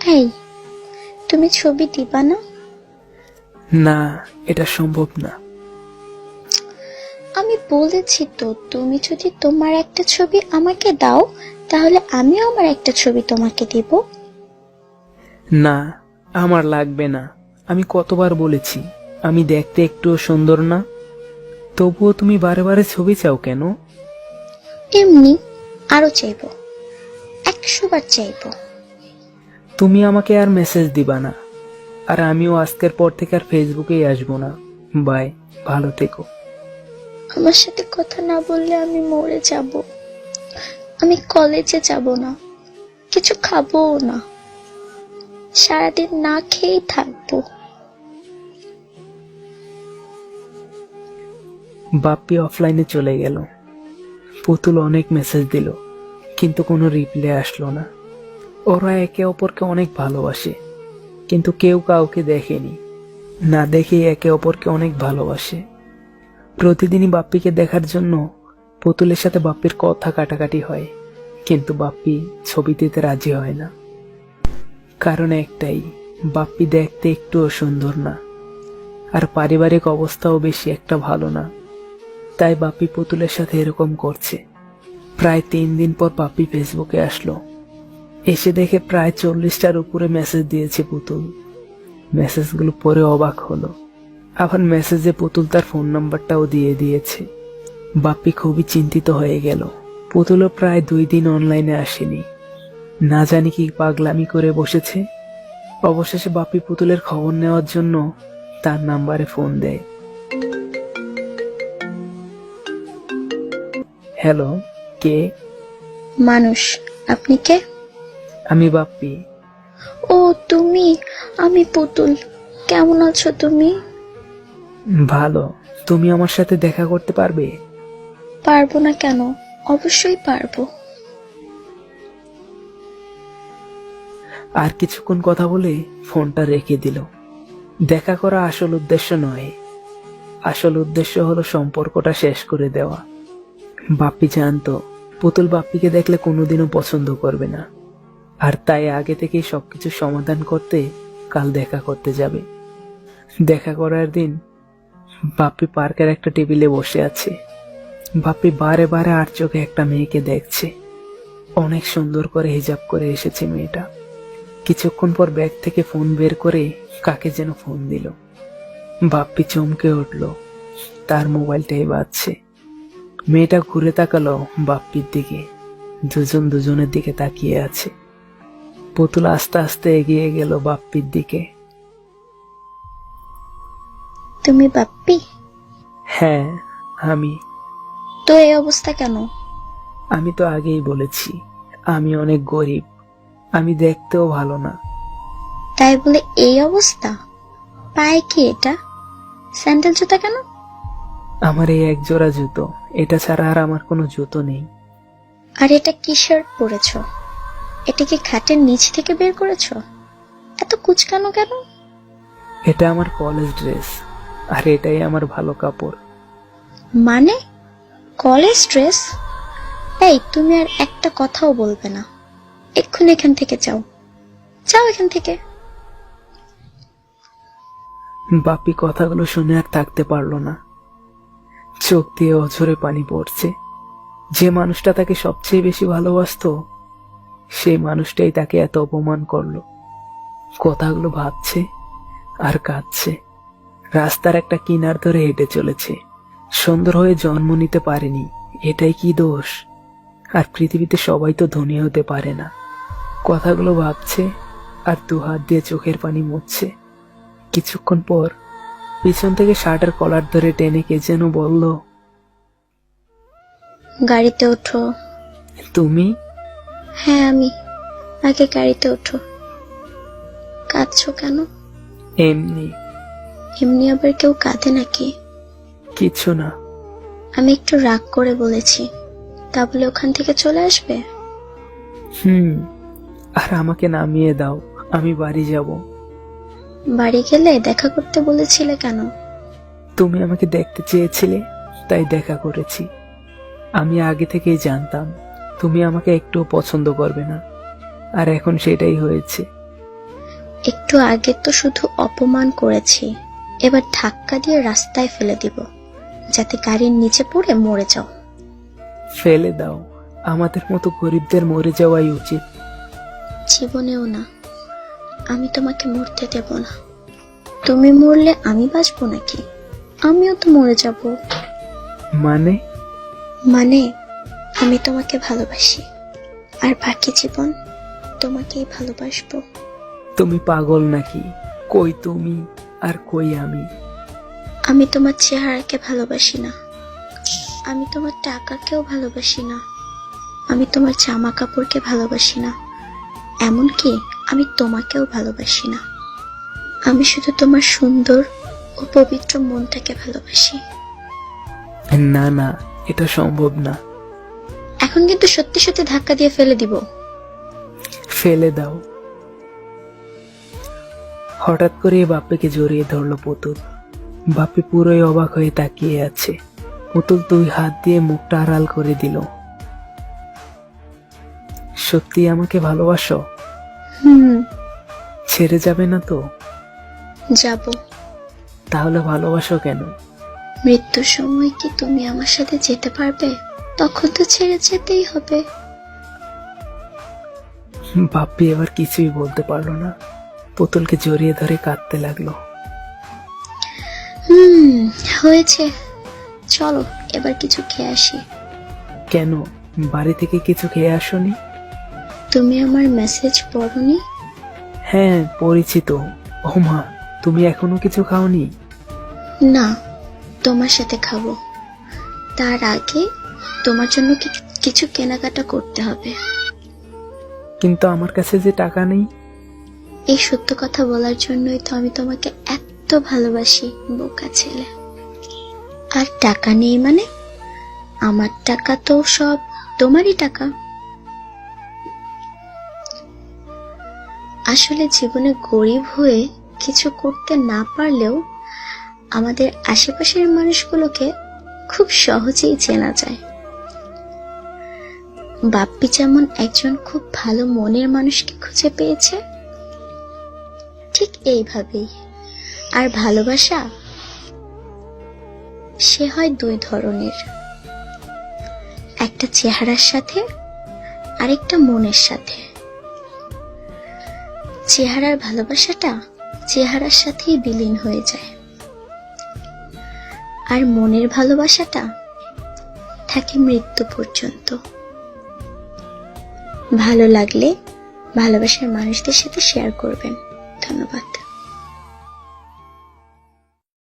এই, তুমি ছবি দিবা না? না, এটা সম্ভব না। আমি বলেছি তো, তুমি যদি তোমার একটা ছবি আমাকে দাও তাহলে আমিও আমার একটা ছবি তোমাকে দিব। না, আমার লাগবে না। আমি কতবার বলেছি আমি দেখতে একটুও সুন্দর না, তবুও তুমি বারে বারে ছবি চাও কেন? এমনি আরো চাইবো, 100 বার চাইবো। তুমি আমাকে আর মেসেজ দিবা না, আর আমিও আজকের পর থেকে আর ফেসবুকেই আসবো না। বাই, ভালো থেকো। আমার সাথে কথা না বললে আমি মরে যাব। আমি কলেজে যাব না, কিছু খাবোও না, সারাদিন না খেয়েই থাকবো। বাপ্পি অফলাইনে চলে গেল। পুতুল অনেক মেসেজ দিল, কিন্তু কোনো রিপ্লাই আসলো না। ওরা একে অপরকে অনেক ভালোবাসে, কিন্তু কেউ কাউকে দেখেনি। না দেখেই একে অপরকে অনেক ভালোবাসে। প্রতিদিনই বাপ্পিকে দেখার জন্য পুতুলের সাথে বাপ্পির কথা কাটাকাটি হয়, কিন্তু বাপ্পি ছবি দিতে রাজি হয় না। কারণ একটাই, বাপ্পি দেখতে একটুও সুন্দর না, আর পারিবারিক অবস্থাও বেশি একটা ভালো না। তাই বাপ্পি পুতুলের সাথে এরকম করছে। প্রায় 3 দিন পর বাপ্পি ফেসবুকে আসলো। এসে দেখে প্রায় 40টার উপরে মেসেজ দিয়েছে পুতুল। মেসেজগুলো পড়ে অবাক হলো। আবার মেসেজে পুতুল তার ফোন নাম্বারটাও দিয়ে দিয়েছে। বাপ্পি খুবই চিন্তিত হয়ে গেল। পুতুলও প্রায় 2 দিন অনলাইনে আসেনি, না জানি কি পাগলামি করে বসেছে। অবশেষে বাপ্পি পুতুলের খবর নেওয়ার জন্য তার নাম্বারে ফোন দেয়। হ্যালো, কে? মানুষ, আপনি কে? আমি বাপ্পি। ও তুমি, আমি পুতুল। কেমন আছো তুমি? ভালো। তুমি আমার সাথে দেখা করতে পারবে? পারবো না কেন, অবশ্যই পারবো। আর কিছুক্ষণ কথা বলে ফোনটা রেখে দিল। দেখা করা আসল উদ্দেশ্য নয়, আসল উদ্দেশ্য হলো সম্পর্কটা শেষ করে দেওয়া। বাপ্পি জানতো পুতুল বাপ্পিকে দেখলে কোনোদিনও পছন্দ করবে না, আর তাই আগে থেকেই সবকিছু সমাধান করতে কাল দেখা করতে যাবে। দেখা করার দিন বাপ্পি পার্কের একটা টেবিলে বসে আছে। বাপ্পি বারে বারে আর চোখে একটা মেয়েকে দেখছে। অনেক সুন্দর করে হিজাব করে এসেছে মেয়েটা। কিছুক্ষণ পর ব্যাগ থেকে ফোন বের করে কাকে যেন ফোন দিল। বাপ্পি চমকে উঠল, তার মোবাইলটাই বাজছে। মেয়েটা ঘুরে তাকালো বাপ্পির দিকে। দুজন দুজনের দিকে তাকিয়ে আছে। পুতুল আস্তে আস্তে এগিয়ে গেল বাপ্পির দিকে। তুমি বাপ্পি? হ্যাঁ, আমি। তো এই অবস্থা কেন? আমি তো আগেই বলেছি আমি অনেক গরিব, আমি দেখতেও ভালো না। তাই বলে এই অবস্থা? পায়ে কি এটা? স্যান্ডেল জুতা কেন? আমার এই এক জোড়া জুতো, এটা ছাড়া আর আমার কোনো জুতো নেই। আর এটা কি শার্ট পরেছো? এটা কি খাটের নিচ থেকে বের করেছো? এত কুচকানো কেন? এটা আমার কলেজ ড্রেস, আর এটাই আমার ভালো কাপড়। মানে কলেজ ড্রেস? এই, তুমি আর একটা কথাও বলবে না। এক্ষুনি এখান থেকে যাও, যাও এখান থেকে। বাপ্পি কথাগুলো শুনে আর থাকতে পারলো না। চোখ দিয়ে অঝরে পানি পড়ছে। যে মানুষটা তাকে সবচেয়ে বেশি ভালোবাসতো, সেই মানুষটাই তাকে এত অপমান করলো। কথাগুলো ভাবছে আর কাঁদছে। রাস্তার একটা কিনার ধরে হেঁটে চলেছে। সুন্দর হয়ে জন্ম নিতে পারেনি, এটাই কি দোষ? আর পৃথিবীতে সবাই তো ধনী হতে পারে না। কথাগুলো ভাবছে আর 2 হাত দিয়ে চোখের পানি মুছছে। কিছুক্ষণ পর পিছন থেকে শার্টের কলার ধরে টেনে কে যেন বলল, গাড়িতে ওঠো। তুমি? হ্যাঁ আমি। আগে গাড়িতে ওঠো। কাঁদছো কেন? এমনি। এমনি আবার কেউ কাঁদে নাকি? কিছু না। আমি একটু রাগ করে বলেছি, তা বলে ওখান থেকে চলে আসবে? আর আমাকে নামিয়ে দাও, আমি বাড়ি যাব। বাড়ি গেলে দেখা করতে বলেছিলে কেন? তুমি আমাকে দেখতে চেয়েছিলে, তাই দেখা করেছি। আমি আগে থেকেই জানতাম তুমি আমাকে একটুও পছন্দ করবে না, আর এখন সেটাই হয়েছে। একটু আগে তো শুধু অপমান করেছি, এবার ধাক্কা দিয়ে রাস্তায় ফেলে দিব, যাতে গাড়ির নিচে পড়ে মরে যাও। ফেলে দাও, আমাদের মতো গরিবদের মরে যাওয়াই উচিত। জীবনেও না, আমি তোমাকে মরতে দেব না। তুমি মরলে আমি বাঁচবো নাকি? আমিও তো মরে যাব। মানে? মানে আমি তোমাকে ভালোবাসি, আর বাকি জীবন তোমাকেই ভালোবাসবো। তুমি পাগল নাকি? কই তুমি আর কই আমি? আমি তোমার চেহারাকে ভালোবাসি না, আমি তোমার টাকাকেও ভালোবাসি না, আমি তোমার জামা কাপড়কে ভালোবাসি না, এমনকি আমি তোমাকেও ভালোবাসি না। আমি শুধু তোমার সুন্দর ও পবিত্র মনটাকে ভালোবাসি। না না, এটা সম্ভব না। এখন কিন্তু সত্যি সত্যি ধাক্কা দিয়ে ফেলে দিব। ফেলে দাও। হঠাৎ করে বাপ্পিকে জড়িয়ে ধরলো পুতুল। বাপ্পি পুরোই অবাক হয়ে তাকিয়ে আছে। পুতুল 2 হাত দিয়ে মুখটা আড়াল করে দিল। সত্যি আমাকে ভালোবাসো? ছেড়ে যাবে না তো? যাব। তাহলে ভালোবাসো কেন? মৃত্যুর সময় কি তুমি আমার সাথে যেতে পারবে? তখন তো ছেড়ে যেতেই হবে। বাপ্পি এবার কিছুই বলতে পারলো না। পুতুলকে জড়িয়ে ধরে কাঁদতে লাগলো। হয়েছে, চলো এবার কিছু খেয়ে আসি। কেন, বাড়ি থেকে কিছু খেয়ে আসোনি? তুমি আমার মেসেজ পড়োনি? হ্যাঁ, পরিচিত। ও মা, তুমি এখনো কিছু খাওনি? না, তোমার সাথে খাবো। তার আগে তোমার জন্য কিছু কেনাকাটা করতে হবে। কিন্তু আমার কাছে যে টাকা নেই। এই সত্য কথা বলার জন্যই তো আমি তোমাকে এত ভালোবাসি, বোকা ছেলে। আর টাকা নেই মানে? আমার টাকা তো সব তোমারই টাকা। আসলে জীবনে গরিব হয়ে কিছু করতে না পারলেও আমাদের আশেপাশের মানুষগুলোকে খুব সহজেই চেনা যায়। বাপ্পি যেমন একজন খুব ভালো মনের মানুষকে খুঁজে পেয়েছে, ঠিক এইভাবেই। আর ভালোবাসা সে হয় 2 ধরনের, একটা চেহারার সাথে আর একটা মনের সাথে। চেহারার ভালোবাসাটা চেহারার সাথেই বিলীন হয়ে যায়, আর মনের ভালোবাসাটা থাকে মৃত্যু পর্যন্ত। ভালো লাগলে ভালোবাসার মানুষদের সাথে শেয়ার করবেন। ধন্যবাদ।